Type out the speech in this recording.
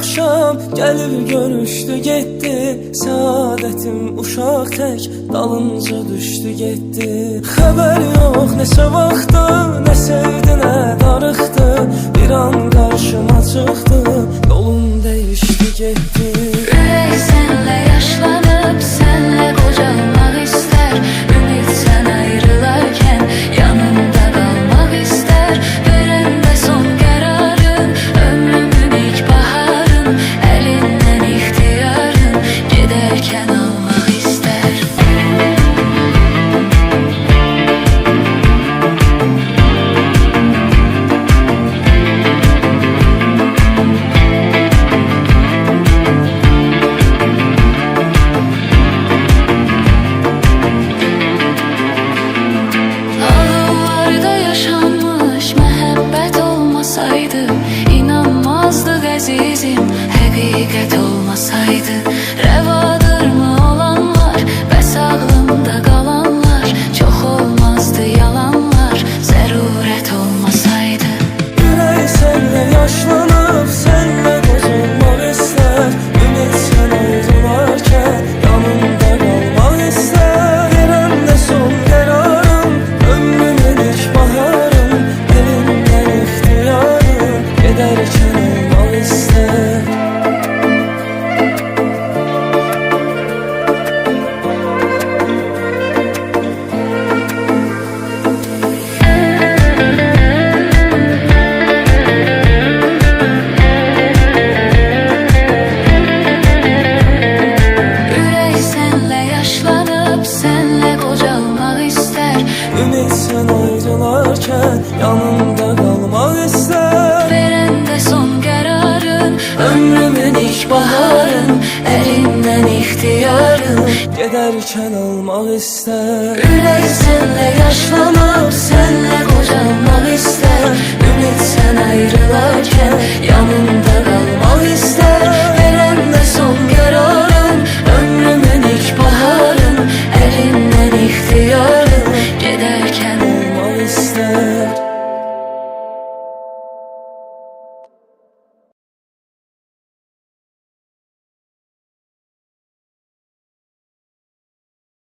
axşam gəlib görüşdü getdi. Səadətim uşaq tək dalınca düşdü getdi. Xəbər yox neçə vaxtda, nə sevdi nə darıxdı. Bir an qarşıma çıxdı, yolum dəyişdi getdi. Ürək sənlə yaşlanıb, sənlə qocalmaq istər. Ümid sən ayrılarkən yanında qalmaq istər. Verəndə son qərarın, ömrümün ilk baharın. Əlindən ixtiyarın, gedərkən almaq istər. Ağıllarda yaşanmış məhəbbət olmasaydı, inanmazdıq əzizim, həqiqət olmasaydı. Rəvadırmı olanlar, bəs ağlımda qalanlar. Çox olmazdı yalanlar, zərurət olmasaydı. Ürək sənlə yaşlanıb, sənlə qocalmaq istər. Ümid sən ayrılarkən yanında qalmaq istər. Verəndə son qərarım, ömrümün ilk baharım. Əlindən ixtiyarım, gedərkən almaq istər. Ürək sənlə yaşlanıb, sənlə qocalmaq istər. Ümid sən ayrılarkən yanında qalmaq istər. Verəndə son qərarın, ömrümün ilk baharın. Əlindən ixtiyarın, Gedərkən almaq istər. ürək sənlə yaşlanıb, sənlə